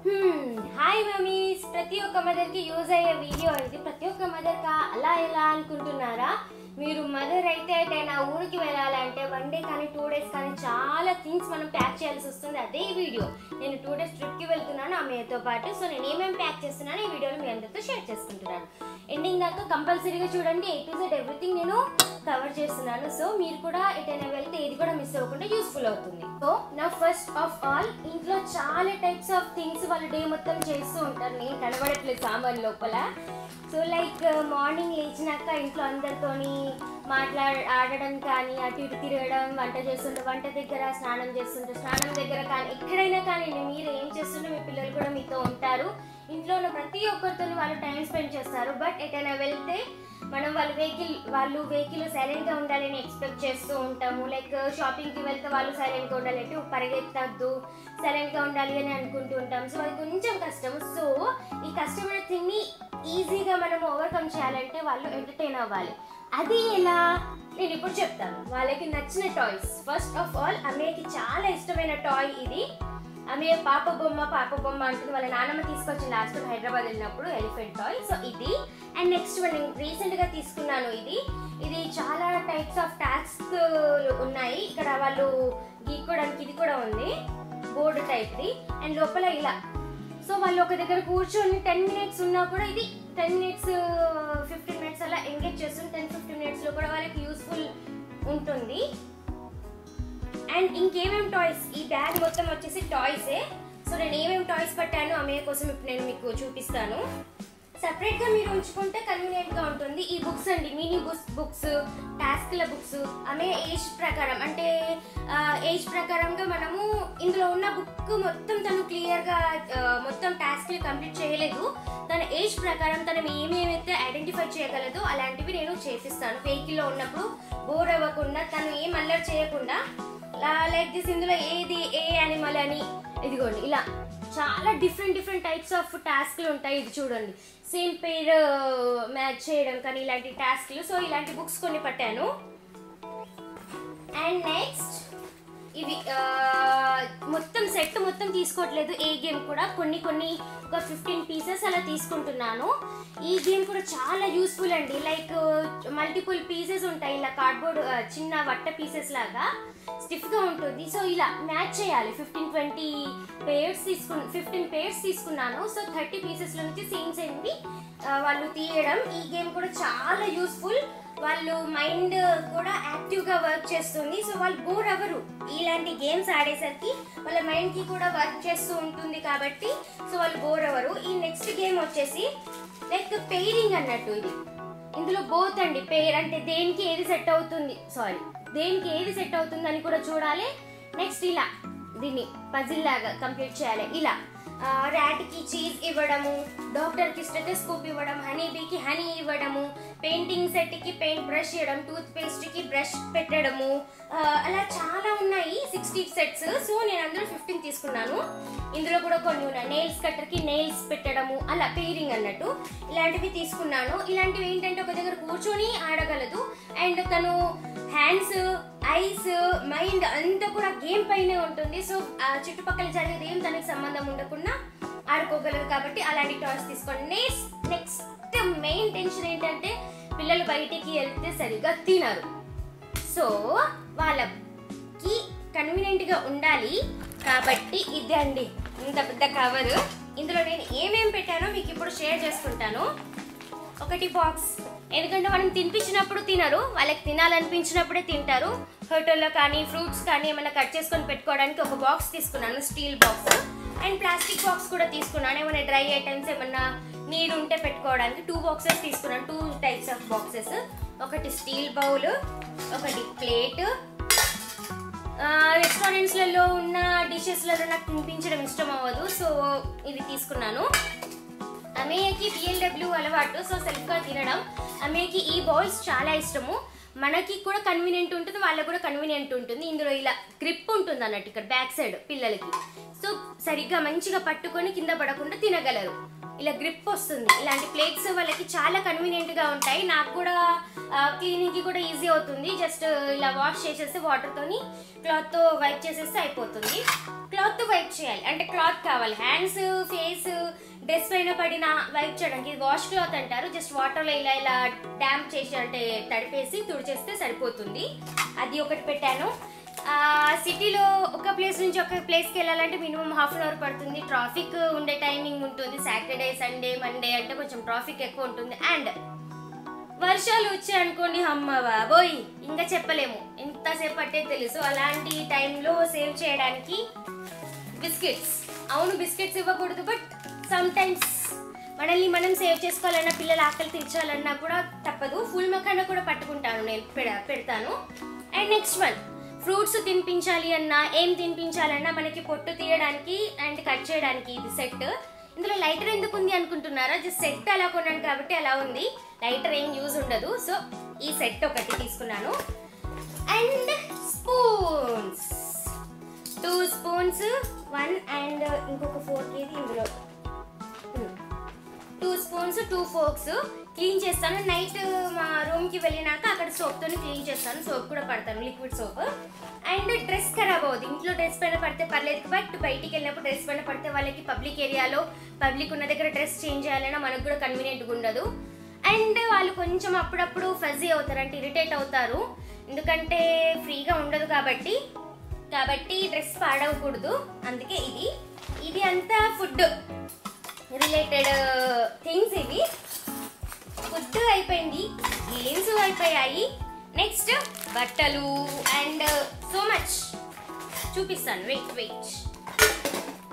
Hi mummies, ప్రతి ఒక్క మదర్కి యూజ్ అయ్యే వీడియో ఇది. ప్రతి ఒక్క మదర్కి అలా ఎలా అనుకుంటున్నారా? మీరు మదర్ అయితే ఎటైనా ఊరికి వెళ్ళాలంటే 1 డే కానీ 2 డేస్ కానీ చాలా థింగ్స్ మనం ప్యాక్ చేయాల్సి వస్తుంది. అదే వీడియో. నేను 2 డేస్ ట్రిప్కి వెళ్తున్నాను అమ్మతో పాటు. సో నేను ఏమేమి ప్యాక్ చేస్తున్నాను ఈ వీడియోలో మీ అందరితో షేర్ చేసుకుంటున్నాను. ఎండింగ్ దాకా కంపల్సరీగా చూడండి. A to Z ఎవ్రీథింగ్ నేను కవర్ చేస్తున్నాను. సో మీరు కూడా ఎటైనా వెళ్తే ఏది కూడా మిస్ అవ్వకుండా యూస్ఫుల్ అవుతుంది. సో నా ఫస్ట్ ఆఫ్ ఆల్, ఇంట్లో చాలా టైప్స్ ఆఫ్ థింగ్స్ వాళ్ళు డే మొత్తం చేస్తూ ఉంటారు. నేను కనబడట్లేదు సామాన్ లోపల. సో లైక్ మార్నింగ్ లేచినాక ఇంట్లో అందరితోని ఆడడం కానీ, అటు ఇటు తిరగడం, వంట చేస్తుంటే వంట దగ్గర, స్నానం చేస్తుంటే స్నానం దగ్గర కానీ, ఎక్కడైనా కానీ మీరు ఏం చేస్తుంటే మీ పిల్లలు కూడా మీతో ఉంటారు. ఇంట్లో ఉన్న ప్రతి ఒక్కరితో వాళ్ళు టైం స్పెండ్ చేస్తారు. బట్ ఎటైనా వెళ్తే మనం వాళ్ళు వెహికల్ సైలెంట్గా ఉండాలని ఎక్స్పెక్ట్ చేస్తూ ఉంటాము. లైక్ షాపింగ్కి వెళ్తే వాళ్ళు సైలెంట్గా ఉండాలి, అంటే పరిగెత్తద్దు, సైలెంట్గా ఉండాలి అని అనుకుంటూ ఉంటాం. సో అది కొంచెం కష్టం. సో ఈ కష్టమైన థింగ్ని ఈజీగా మనం ఓవర్కమ్ చేయాలంటే వాళ్ళు ఎంటర్టైన్ అవ్వాలి. అది ఎలా నేను ఇప్పుడు చెప్తాను. వాళ్ళకి నచ్చిన టాయ్స్. ఫస్ట్ ఆఫ్ ఆల్, అమ్మకి చాలా ఇష్టమైన టాయ్ ఇది. ఆమె పాప బొమ్మ అంటుంది. వాళ్ళ నాన్నమ్మ తీసుకొచ్చి లాస్ట్ హైదరాబాద్ వెళ్ళినప్పుడు ఎలిఫెంట్ టాయ్. సో ఇది. అండ్ నెక్స్ట్ నేను రీసెంట్గా తీసుకున్నాను ఇది చాలా టైప్స్ ఆఫ్ టాస్క్ ఉన్నాయి. ఇక్కడ వాళ్ళు గీక్కోవడానికి ఇది కూడా ఉంది, బోర్డు టైప్ది. అండ్ లోపల ఇలా. సో వాళ్ళు ఒక దగ్గర కూర్చొని 10 minutes ఉన్నా కూడా ఇది 10 minutes 15 minutes అలా ఎంగేజ్ చేస్తుంది. 10-15 minutes కూడా వాళ్ళకి యూస్ఫుల్ ఉంటుంది. అండ్ ఇంకేమేమి టాయ్స్, ఈ బ్యాగ్ మొత్తం వచ్చేసి టాయ్సే. సో నేను ఏమేమి టాయ్స్ పట్టాను అమ్మయ్య కోసం ఇప్పుడు నేను మీకు చూపిస్తాను. సపరేట్గా మీరు ఉంచుకుంటే కన్వీనియంట్గా ఉంటుంది. ఈ బుక్స్ అండి, మినీ బుక్స్, టాస్క్ల బుక్స్. ఆమె ఏజ్ ప్రకారం, అంటే ఏజ్ ప్రకారంగా మనము ఇందులో ఉన్న బుక్ మొత్తం తను క్లియర్గా మొత్తం టాస్క్లు కంప్లీట్ చేయలేదు. తన ఏజ్ ప్రకారం తను ఏమేమైతే ఐడెంటిఫై చేయగలదో అలాంటివి నేను చేపిస్తాను. వెహికల్లో ఉన్నప్పుడు బోర్ అవ్వకుండా, తను ఏం అల్లరి చేయకుండా. లైక్ దిస్, ఇందులో ఏది ఏ యానిమల్ అని, ఇదిగోండి ఇలా చాలా డిఫరెంట్ టైప్స్ ఆఫ్ టాస్క్లు ఉంటాయి. ఇది చూడండి, సేమ్ పేర్ మ్యాచ్ చేయడం కానీ ఇలాంటి టాస్క్లు. సో ఇలాంటి బుక్స్ కొన్ని పట్టాను. అండ్ నెక్స్ట్ ఇవి మొత్తం సెట్ మొత్తం తీసుకోవట్లేదు. ఏ గేమ్ కూడా కొన్ని ఒక 15 pieces అలా తీసుకుంటున్నాను. ఈ గేమ్ కూడా చాలా యూస్ఫుల్ అండి. లైక్ మల్టిపుల్ పీసెస్ ఉంటాయి. ఇలా కార్డ్బోర్డ్ చిన్న వట్ట పీసెస్ లాగా స్టిఫ్గా ఉంటుంది. సో ఇలా మ్యాచ్ చేయాలి. 15-20 pairs 15 pairs తీసుకున్నాను. సో 30 pieces నుంచి సేమ్వి వాళ్ళు తీయడం. ఈ గేమ్ కూడా చాలా యూస్ఫుల్. వాళ్ళు మైండ్ కూడా యాక్టివ్గా వర్క్ చేస్తుంది. సో వాళ్ళు బోర్ అవ్వరు. ఇలాంటి గేమ్స్ ఆడేసరికి వాళ్ళ మైండ్కి కూడా వర్క్ చేస్తూ ఉంటుంది కాబట్టి సో వాళ్ళు బోర్ అవ్వరు. ఈ నెక్స్ట్ గేమ్ వచ్చేసి లైక్ పెయిరింగ్ అన్నట్టు. ఇది ఇందులో బోత్ అండి. పెయిర్ అంటే దేనికి ఏది సెట్ అవుతుంది అని కూడా చూడాలి. నెక్స్ట్ ఇలా దీన్ని పజిల్ లాగా కంప్లీట్ చేయాలి. ఇలా ర్యాట్కి చీజ్ ఇవ్వడము, డాక్టర్కి స్టెథోస్కోప్ ఇవ్వడం, హనీ బీకి హనీ ఇవ్వడము, పెయింటింగ్ సెట్కి పెయింట్ బ్రష్ ఇవ్వడం, టూత్ పేస్ట్కి బ్రష్ పెట్టడము, అలా చాలా ఉన్నాయి. 60 sets. సో నేను అందులో 15 తీసుకున్నాను. ఇందులో కూడా కొన్ని ఉన్నాయి. నెయిల్స్ కట్టర్కి నెయిల్స్ పెట్టడము, అలా పెయిరింగ్ అన్నట్టు ఇలాంటివి తీసుకున్నాను. ఇలాంటివి ఏంటంటే ఒక దగ్గర కూర్చొని ఆడగలదు. అండ్ తను హ్యాండ్స్, ఐస్, మైండ్ అంతా కూడా గేమ్ పైనే ఉంటుంది. సో చుట్టుపక్కల జరిగేది ఏం తనకి సంబంధం ఉండకుండా ఆడుకోగలరు కాబట్టి అలాంటి టాయ్స్ తీసుకోండి. నెక్స్ట్ మెయిన్ టెన్షన్ ఏంటంటే పిల్లలు బయటికి వెళ్తే సరిగ్గా తినరు. సో వాళ్ళకి కన్వీనియంట్గా ఉండాలి కాబట్టి ఇది అండి, ఇంత పెద్ద కవర్. ఇందులో నేను ఏమేమి పెట్టానో మీకు ఇప్పుడు షేర్ చేసుకుంటాను. ఒకటి బాక్స్, ఎందుకంటే మనం తినిపించినప్పుడు తినరు, వాళ్ళకి తినాలనిపించినప్పుడే తింటారు. హోటల్లో కానీ ఫ్రూట్స్ కానీ ఏమైనా కట్ చేసుకొని పెట్టుకోవడానికి ఒక బాక్స్ తీసుకున్నాను, steel box. And plastic box కూడా తీసుకున్నాను, ఏమైనా డ్రై ఐటమ్స్ ఏమన్నా నీరు ఉంటే పెట్టుకోవడానికి. 2 boxes తీసుకున్నాను, 2 types ఆఫ్ బాక్సెస్. ఒకటి స్టీల్ బౌల్, ఒకటి ప్లేట్. రెస్టారెంట్స్లలో ఉన్న డిషెస్లలో నాకు తినిపించడం ఇష్టం అవ్వదు, సో ఇవి తీసుకున్నాను. అమ్మయ్యకి BLW అలవాటు, సో సెల్ఫ్గా తినడం. అమ్మయ్యకి ఈ బౌల్స్ చాలా ఇష్టము. మనకి కూడా కన్వీనియంట్ ఉంటుంది, వాళ్ళకి కూడా కన్వీనియంట్ ఉంటుంది. ఇందులో ఇలా గ్రిప్ ఉంటుంది అన్నట్టు ఇక్కడ బ్యాక్ సైడ్ పిల్లలకి. సో సరిగ్గా మంచిగా పట్టుకొని కింద పడకుండా తినగలరు. ఇలా గ్రిప్ వస్తుంది. ఇలాంటి ప్లేట్స్ వాళ్ళకి చాలా కన్వీనియంట్గా ఉంటాయి. నాకు కూడా క్లీనింగ్కి కూడా ఈజీ అవుతుంది. జస్ట్ ఇలా వాష్ చేసేస్తే వాటర్తోని క్లాత్తో వైప్ చేసేస్తే అయిపోతుంది. క్లాత్ వైప్ చేయాలి, అంటే క్లాత్ కావాలి. హ్యాండ్స్, ఫేస్, డ్రెస్ పైన పడిన వైప్ చేయడానికి ఇది వాష్ క్లాత్ అంటారు. జస్ట్ వాటర్లో ఇలా ఇలా డ్యాంప్ చేసి అంటే తడిపేసి తుడిచేస్తే సరిపోతుంది. అది ఒకటి పెట్టాను. సిటీలో ఒక ప్లేస్ నుంచి ఒక ప్లేస్కి వెళ్ళాలంటే మినిమం హాఫ్ అన్ అవర్ పడుతుంది. ట్రాఫిక్ ఉండే టైమింగ్ ఉంటుంది. సాటర్డే, సండే, మండే అంటే కొంచెం ట్రాఫిక్ ఎక్కువ ఉంటుంది. అండ్ వర్షాలు వచ్చాయనుకోండి, అమ్మ బాబోయ్ ఇంకా చెప్పలేము, ఎంతసేపు పట్టే తెలుసు. అలాంటి టైంలో సేవ్ చేయడానికి బిస్కెట్స్. అవును, బిస్కెట్స్ ఇవ్వకూడదు, బట్ సమ్ టైమ్స్ మనల్ని మనం సేవ్ చేసుకోవాలన్నా, పిల్లల ఆకలి తీర్చాలన్నా కూడా తప్పదు. ఫుల్ మకానా కూడా పట్టుకుంటాను నేను, పెడతాను. అండ్ నెక్స్ట్ వన్, ఫ్రూట్స్ తినిపించాలి అన్నా, ఏం తినిపించాలన్నా మనకి పొట్టు తీయడానికి అండ్ కట్ చేయడానికి ఇది సెట్. ఇందులో లైటర్ ఎందుకు ఉంది అనుకుంటున్నారా? జస్ట్ సెట్ అలా కొన్నాను కాబట్టి అలా ఉంది, లైటర్ ఏం యూజ్ ఉండదు. సో ఈ సెట్ ఒకటి తీసుకున్నాను. అండ్ స్పూన్స్, 2 స్పూన్స్, 1 అండ్ ఇంకొక ఫోర్క్ ఇది ఇందులో. 2 స్పూన్స్, 2 ఫోర్క్స్ క్లీన్ చేస్తాను. నైట్ మా రూమ్కి వెళ్ళినాక అక్కడ సోప్తో క్లీన్ చేస్తాను. సోప్ కూడా పడతాను, లిక్విడ్ సోప్. అండ్ డ్రెస్ ఖరాబ్ అవుతుంది. ఇంట్లో డ్రెస్ పైన పడితే పర్లేదు, బట్ బయటికి వెళ్ళినప్పుడు డ్రెస్ పైన పడితే వాళ్ళకి పబ్లిక్ ఏరియాలో, పబ్లిక్ ఉన్న దగ్గర డ్రెస్ చేంజ్ చేయాలన్నా మనకు కూడా కన్వీనియంట్గా ఉండదు. అండ్ వాళ్ళు కొంచెం అప్పుడప్పుడు ఫజీ అవుతారు, అంటే ఇరిటేట్ అవుతారు, ఎందుకంటే ఫ్రీగా ఉండదు కాబట్టి డ్రెస్ పాడవకూడదు. అందుకే ఇది అంతా ఫుడ్ రిలేటెడ్ థింగ్స్. ఇవి ఫుడ్ అయిపోయింది, గేమ్స్ అయిపోయాయి. నెక్స్ట్ బట్టలు అండ్ సో మచ్ చూపిస్తాను. వెయిట్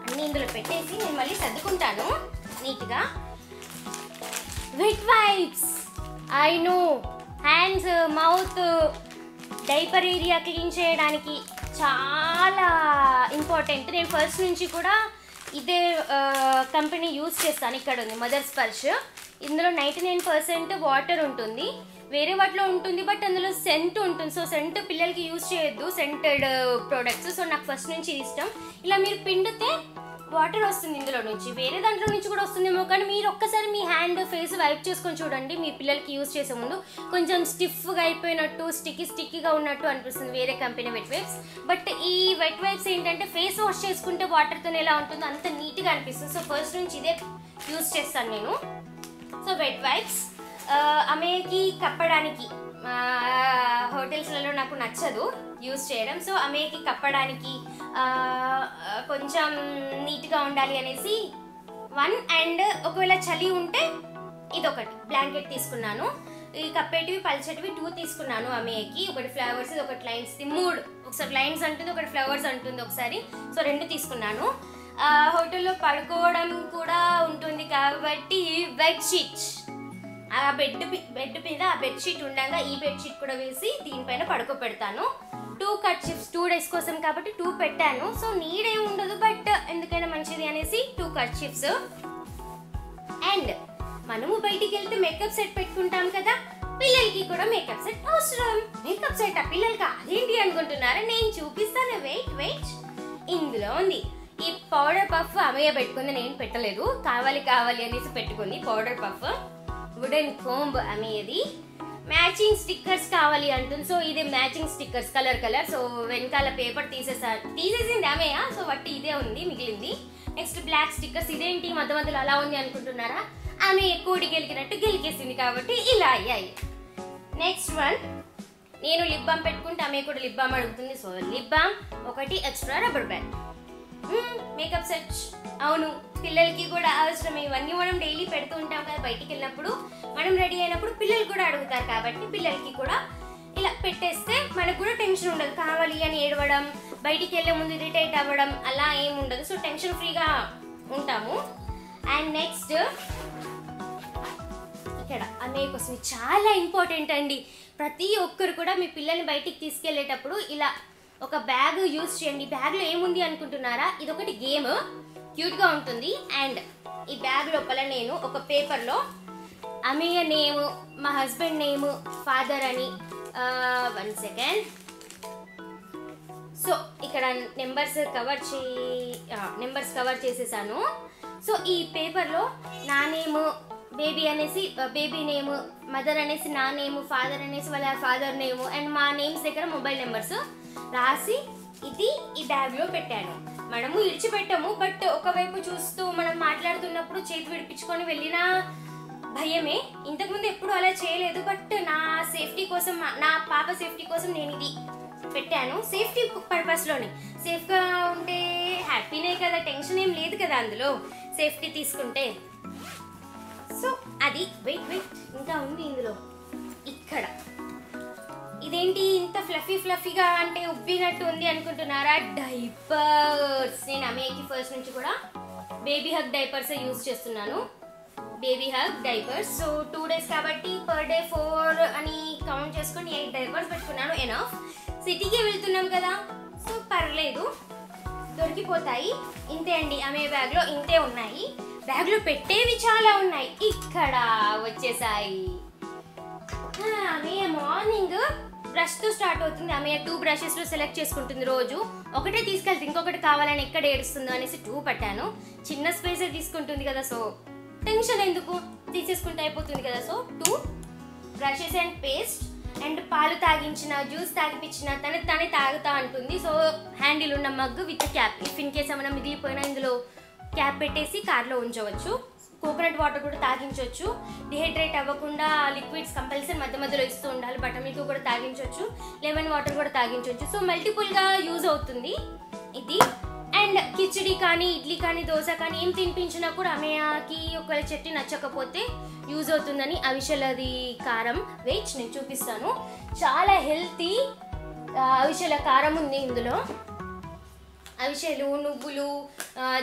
అన్నీ ఇందులో పెట్టేసి నేను మళ్ళీ సర్దుకుంటాను నీట్గా. Wet wipes, I know, hands, mouth, diaper area clean చేయడానికి చాలా ఇంపార్టెంట్. నేను ఫస్ట్ నుంచి కూడా ఇదే కంపెనీ యూజ్ చేస్తాను. ఇక్కడ ఉంది మదర్ స్పర్శ్. ఇందులో 99% వాటర్ ఉంటుంది, వేరే వాటిలో ఉంటుంది, బట్ అందులో సెంట్ ఉంటుంది. సో సెంట్ పిల్లలకి యూజ్ చేయొద్దు, సెంటెడ్ ప్రోడక్ట్స్. సో నాకు ఫస్ట్ నుంచి ఇష్టం. ఇలా మీరు పిండితే వాటర్ వస్తుంది ఇందులో నుంచి, వేరే దాంట్లో నుంచి కూడా వస్తుందేమో, కానీ మీరు ఒక్కసారి మీ హ్యాండ్, ఫేస్ వైప్ చేసుకొని చూడండి. మీ పిల్లలకి యూజ్ చేసే ముందు కొంచెం స్టిఫ్గా అయిపోయినట్టు, స్టిక్కీగా ఉన్నట్టు అనిపిస్తుంది వేరే కంపెనీ వెట్ వైప్స్. బట్ ఈ వెట్ వైప్స్ ఏంటంటే ఫేస్ వాష్ చేసుకుంటే వాటర్తో ఎలా ఉంటుందో అంత నీట్గా అనిపిస్తుంది. సో ఫస్ట్ నుంచి ఇదే యూజ్ చేస్తాను నేను. సో వెట్ వైప్స్ అమ్మకి కప్పడానికి, హోటల్స్లలో నాకు నచ్చదు యూజ్ చేయడం. సో అమ్మకి కప్పడానికి కొంచెం నీట్గా ఉండాలి అనేసి 1, అండ్ ఒకవేళ చలి ఉంటే ఇదొకటి బ్లాంకెట్ తీసుకున్నాను. ఈ కప్పేటివి పల్చటివి 2 తీసుకున్నాను అమ్మకి. ఒకటి ఫ్లవర్స్, ఒకటి లైన్స్, 3. ఒకసారి లైన్స్ అంటుంది, ఒకటి ఫ్లవర్స్ అంటుంది ఒకసారి. సో 2 తీసుకున్నాను. హోటల్లో పడుకోవడం కూడా ఉంటుంది కాబట్టి బెడ్షీట్, ఆ బెడ్ మీద ఆ బెడ్షీట్ ఉండగా ఈ బెడ్షీట్ కూడా వేసి దీనిపైన పడుకోబెడతాను. 2 కర్చీఫ్స్ 2 డేస్ కోసం కాబట్టి 2 పెట్టాను. సో నీడ్ ఏమి ఉండదు, బట్ ఎందుకైనా మంచిది అనేసి 2 కర్చీఫ్స్. అండ్ మనము బయటికి వెళ్తే మేకప్ సెట్ పెట్టుకుంటాం కదా, పిల్లలకి కూడా మేకప్ సెట్ అవసరం. మేకప్ సెట్ ఆ పిల్లలకి అదేంటి అనుకుంటున్నారా? నేను చూపిస్తాను, వెయిట్. ఇందులో ఉంది ఈ పౌడర్ పఫ్. అమ్మయ్య పెట్టుకుంది, నేను పెట్టలేదు, కావాలి అనేసి పెట్టుకుంది పౌడర్ పఫ్. వుడెన్ కోంబ్ అమ్మయ్యది. మ్యాచింగ్ స్టిక్కర్స్ కావాలి అంటుంది. సో ఇది మ్యాచింగ్ స్టిక్కర్స్, కలర్. సో వెనకాల పేపర్ తీసేసింది అమ్మయ్య. సో బట్టి ఇదే ఉంది మిగిలింది. Next black stickers. ఇదేంటి మధ్యలో అలా ఉంది అనుకుంటున్నారా? ఆమె కోడి గెలికినట్టు గెలికేసింది కాబట్టి ఇలా అయ్యాయి. నెక్స్ట్ వన్, నేను లిప్ బామ్ పెట్టుకుంటే ఆమె కూడా లిప్ బామ్ అడుగుతుంది. సో లిప్ బామ్ ఒకటి, extra rubber band. Makeup set, అవును పిల్లలకి కూడా అవసరం. ఇవన్నీ మనం డైలీ పెడుతూ ఉంటాం కదా, బయటికి వెళ్ళినప్పుడు మనం రెడీ అయినప్పుడు పిల్లలు కూడా అడుగుతారు కాబట్టి పిల్లలకి కూడా ఇలా పెట్టేస్తే మనకు కూడా టెన్షన్ ఉండదు. కావాలి అని ఏడవడం, బయటికి వెళ్ళే ముందు ఇరిటేట్ అవ్వడం అలా ఏమి ఉండదు. సో టెన్షన్ ఫ్రీగా ఉంటాము. అండ్ నెక్స్ట్ ఇక్కడ అన్నయ్య కోసం చాలా ఇంపార్టెంట్ అండి. ప్రతి ఒక్కరు కూడా మీ పిల్లల్ని బయటికి తీసుకెళ్లేటప్పుడు ఇలా ఒక బ్యాగ్ యూజ్ చేయండి. బ్యాగ్లో ఏముంది అనుకుంటున్నారా? ఇదొకటి గేమ్, క్యూట్గా ఉంటుంది. అండ్ ఈ బ్యాగ్ లోపల నేను ఒక పేపర్లో అమయ్య నేమ్, మా హస్బెండ్ నేమ్, ఫాదర్ అని 1 సెకండ్. సో ఇక్కడ నెంబర్స్ కవర్ చేసేసాను. సో ఈ పేపర్లో నా నేమ్, బేబీ అనేసి బేబీ నేమ్, మదర్ అనేసి నా నేమ్, ఫాదర్ అనేసి వాళ్ళ ఫాదర్ నేమ్, అండ్ మా నేమ్స్ దగ్గర మొబైల్ నెంబర్స్ రాసి ఇది ఈ బ్యాగ్లో పెట్టాను. మనము ఇడిచిపెట్టాము, బట్ ఒకవైపు చూస్తూ మనం మాట్లాడుతున్నప్పుడు చేతి విడిపించుకొని వెళ్ళిన భయమే. ఇంతకుముందు ఎప్పుడు అలా చేయలేదు, బట్ నా సేఫ్టీ కోసం, నా పాప సేఫ్టీ కోసం నేను ఇది పెట్టాను. సేఫ్టీ పర్పస్లోనే, సేఫ్గా ఉంటే హ్యాపీనే కదా, టెన్షన్ ఏం లేదు కదా అందులో సేఫ్టీ తీసుకుంటే. సో అది వెయిట్ ఇంకా ఉంది ఇందులో. ఇక్కడ ఇదేంటి ఇంత ఫ్లఫీగా అంటే ఉబ్బినట్టు ఉంది అనుకుంటున్నారా? డైపర్స్. నేను అమ్మకి ఫస్ట్ నుంచి కూడా బేబీ హగ్ డైపర్స్ యూజ్ చేస్తున్నాను. Baby hug diapers. So 2 days కాబట్టి పర్ డే 4 అని కౌంట్ చేసుకొని 8 డైపర్స్ పెట్టుకున్నాను. ఎనఫ్. సిటీకి వెళ్తున్నాం కదా, సో పర్లేదు, దొరికిపోతాయి. ఇంతే అండి, ఆమె బ్యాగ్లో ఇంతే ఉన్నాయి. బ్యాగ్లో పెట్టేవి చాలా ఉన్నాయి. ఇక్కడ వచ్చేసాయి. ఆమె మార్నింగ్ బ్రష్తో స్టార్ట్ అవుతుంది. ఆమె 2 brushes సెలెక్ట్ చేసుకుంటుంది రోజు. ఒకటే తీసుకెళ్తే ఇంకొకటి కావాలని ఎక్కడ ఏడుస్తుందో అనేసి 2 పట్టాను. చిన్న స్పేసే తీసుకుంటుంది కదా, సో టెన్షన్ ఎందుకు, తీసేసుకుంటే అయిపోతుంది కదా. So 2 brushes and paste and పాలు తాగించిన, జ్యూస్ తాగిపించిన తనే తాగుతా అంటుంది. సో హ్యాండిల్ ఉన్న mug with cap. If in case ఏమైనా మిగిలిపోయినా ఇందులో క్యాప్ పెట్టేసి కార్లో ఉంచవచ్చు. కోకోనట్ వాటర్ కూడా తాగించవచ్చు. డిహైడ్రేట్ అవ్వకుండా లిక్విడ్స్ కంపల్సరీ మధ్య మధ్యలో ఇస్తూ ఉండాలి. బటర్ మిల్క్ కూడా తాగించవచ్చు, లెమన్ వాటర్ కూడా తాగించవచ్చు. సో మల్టిపుల్గా యూజ్ అవుతుంది ఇది. అండ్ కిచిడి కానీ, ఇడ్లీ కానీ, దోశ కానీ ఏం తినిపించినా కూడా అమ్మకి ఒకవేళ చట్నీ నచ్చకపోతే యూజ్ అవుతుందని అవిసెలది కారం. వెయిట్ నేను చూపిస్తాను. చాలా హెల్తీ అవిసెల కారం ఉంది ఇందులో. అవిసెలు, నువ్వులు,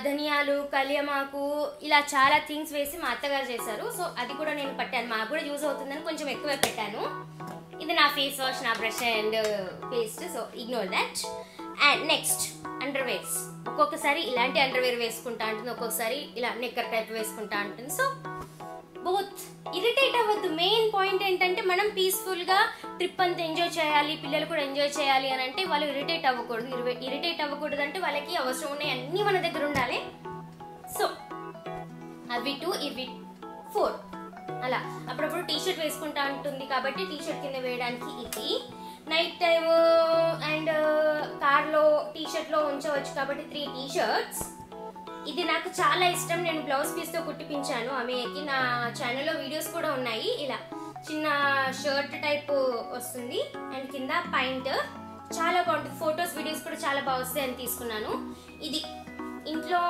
ధనియాలు, కలియమాకు, ఇలా చాలా థింగ్స్ వేసి మా అత్తగారు చేశారు. సో అది కూడా నేను పట్టాను, మాకు కూడా యూజ్ అవుతుందని కొంచెం ఎక్కువే పెట్టాను. ఇది నా ఫేస్ వాష్, నా brush and paste. So ignore that. And next underwears. ఒక్కొక్కసారి ఇలాంటి అండర్వేర్ వేసుకుంటా ఉంటుంది, ఒక్కొక్కసారి ఇలా నెక్కర్ టైప్ వేసుకుంటా ఉంటుంది. So both. ఇరిటేట్ అవ్వద్దు. మెయిన్ పాయింట్ ఏంటంటే మనం పీస్ఫుల్గా ట్రిప్ అంతా ఎంజాయ్ చేయాలి, పిల్లలు కూడా ఎంజాయ్ చేయాలి అని అంటే వాళ్ళు ఇరిటేట్ అవ్వకూడదు. ఇరిటేట్ అవ్వకూడదు అంటే వాళ్ళకి అవసరం ఉన్నాయి అన్నీ మన దగ్గర ఉండాలి. సో అవి 2, ఇవి 4 అలా. అప్పుడప్పుడు టీషర్ట్ వేసుకుంటా ఉంటుంది కాబట్టి టీషర్ట్ కింద వేయడానికి ఇది. నైట్ టైమ్ అండ్ కార్లో టీషర్ట్లో ఉంచవచ్చు కాబట్టి 3 t-shirts. ఇది నాకు చాలా ఇష్టం. నేను బ్లౌజ్ పీస్తో కుట్టిపించాను అమ్మకి. నా ఛానల్లో వీడియోస్ కూడా ఉన్నాయి. ఇలా చిన్న షర్ట్ టైప్ వస్తుంది అండ్ కింద పాయింట్. చాలా బాగుంటుంది. ఫొటోస్, వీడియోస్ కూడా చాలా బాగా వస్తాయి అని తీసుకున్నాను. ఇది ఇంట్లో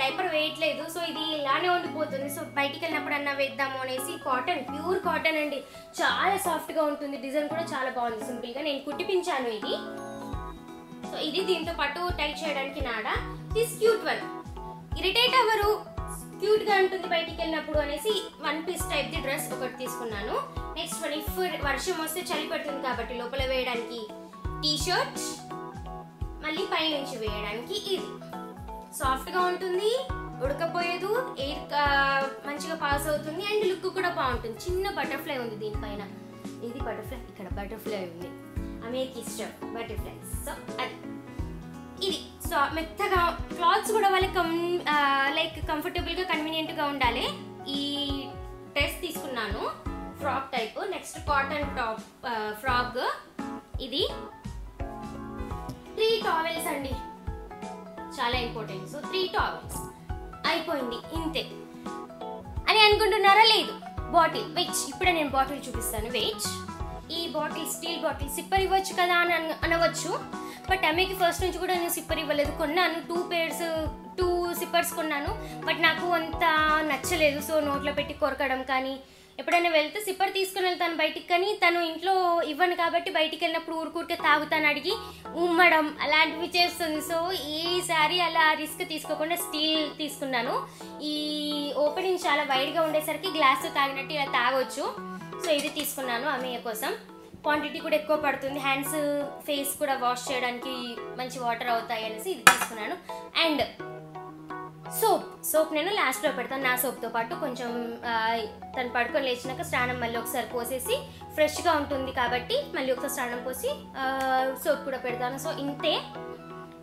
డైపర్ వేయట్లేదు, సో ఇది ఇలానే ఉండిపోతుంది. సో బయటికి వెళ్ళినప్పుడు అన్నా వేద్దాము అనేసి కాటన్, ప్యూర్ కాటన్ అండి. చాలా సాఫ్ట్గా ఉంటుంది. డిజైన్ కూడా చాలా బాగుంది. సింపుల్గా నేను కుట్టిపించాను ఇది. సో ఇది దీంతో పాటు టై చేయడానికి నాడ. This cute one. ఇరిటేట్ అవ్వరు, క్యూట్ గా ఉంటుంది బయటికి వెళ్ళినప్పుడు అనేసి 1 piece టైప్ ది డ్రెస్ ఒకటి తీసుకున్నాను. నెక్స్ట్ వన్, ఇఫ్ వర్షం వస్తే చలి పడుతుంది కాబట్టి లోపల వేయడానికి టీ-షర్ట్, మళ్ళీ పైనుంచి వేయడానికి ఇది. సాఫ్ట్ గా ఉంటుంది, ఉడకపోయేదు, ఎయిర్ మంచిగా పాస్ అవుతుంది అండ్ లుక్ కూడా బాగుంటుంది. చిన్న బటర్ఫ్లై ఉంది దీనిపైన. ఇది బటర్ఫ్లై, ఇక్కడ బటర్ఫ్లై ఉంది. అమ్మకి ఇష్టం బటర్ఫ్లైస్. సో అది ఇది. సో మెత్తగా క్లాత్స్ కూడా వాళ్ళకి లైక్ కంఫర్టబుల్గా, కన్వీనియంట్గా ఉండాలి. ఈ డ్రెస్ తీసుకున్నాను frock type. Next cotton top frock. ఇది 3 towels అండి, చాలా ఇంపార్టెంట్. సో 3 towels అయిపోయింది, ఇంతే అని అనుకుంటున్నారా? లేదు. బాటిల్. వెయిట్, ఇప్పుడే నేను బాటిల్ చూపిస్తాను. వెయిట్. ఈ బాటిల్ స్టీల్ బాటిల్. సిప్పర్ ఇవ్వచ్చు కదా అని అనవచ్చు, బట్ అమ్మకి ఫస్ట్ నుంచి కూడా నేను సిప్పర్ ఇవ్వలేదు. కొన్నాను 2 సిప్పర్స్ కొన్నాను, బట్ నాకు అంత నచ్చలేదు. సో నోట్లో పెట్టి కొరకడం కానీ, ఎప్పుడైనా వెళ్తే సిప్పర్ తీసుకుని వెళ్తాను బయటికి, కానీ తను ఇంట్లో ఇవ్వను కాబట్టి బయటికి వెళ్ళినప్పుడు ఊరికూరికే తాగుతాను అడిగి ఉమ్మడం అలాంటివి చేస్తుంది. సో ఈసారి అలా రిస్క్ తీసుకోకుండా స్టీల్ తీసుకున్నాను. ఈ ఓపెనింగ్ చాలా వైడ్గా ఉండేసరికి గ్లాస్తో తాగినట్టు ఇలా తాగొచ్చు. సో ఇది తీసుకున్నాను అమ్మయ్య కోసం. క్వాంటిటీ కూడా ఎక్కువ పడుతుంది, హ్యాండ్స్ ఫేస్ కూడా వాష్ చేయడానికి మంచి వాటర్ అవుతాయి అనేసి ఇది తీసుకున్నాను. అండ్ సోప్ నేను లాస్ట్లో పెడతాను. నా సోప్తో పాటు కొంచెం తను పడుకొని లేచినాక స్నానం మళ్ళీ ఒకసారి పోసేసి ఫ్రెష్గా ఉంటుంది కాబట్టి మళ్ళీ ఒకసారి స్నానం పోసి సోప్ కూడా పెడతాను. సో ఇంతే.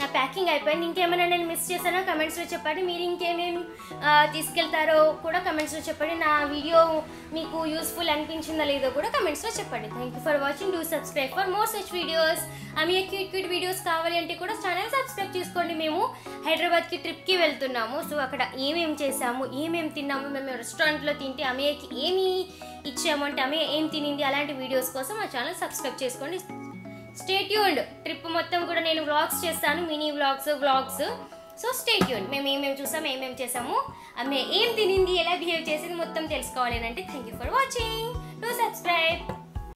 నా ప్యాకింగ్ అయిపోయింది. ఇంకేమైనా నేను మిస్ చేశానో కమెంట్స్లో చెప్పండి. మీరు ఇంకేమేమి తీసుకెళ్తారో కూడా కమెంట్స్లో చెప్పండి. నా వీడియో మీకు యూస్ఫుల్ అనిపించిందో లేదో కూడా కమెంట్స్లో చెప్పండి. Thank you for watching. Do subscribe for more such videos. Amiya cute videos కావాలి అంటే కూడా ఛానల్ సబ్స్క్రైబ్ చేసుకోండి. మేము హైదరాబాద్కి ట్రిప్కి వెళ్తున్నాము. సో అక్కడ ఏమేమి చేసాము, ఏమేమి తిన్నాము, మేము రెస్టారెంట్లో తింటే అమియాకి ఏమి ఇచ్చాము అంటే అమియా ఏం తినింది, అలాంటి వీడియోస్ కోసం మా ఛానల్ సబ్స్క్రైబ్ చేసుకోండి. Stay tuned. ట్రిప్ మొత్తం కూడా నేను వ్లాగ్స్ చేస్తాను, mini vlogs. So stay tuned. మేము ఏమేమి చూసాము, ఏమేమి చేసాము, అమ్మే ఏం తినింది, ఎలా బిహేవ్ చేసింది మొత్తం తెలుసుకోవాలి అంటే thank you for watching. Do subscribe.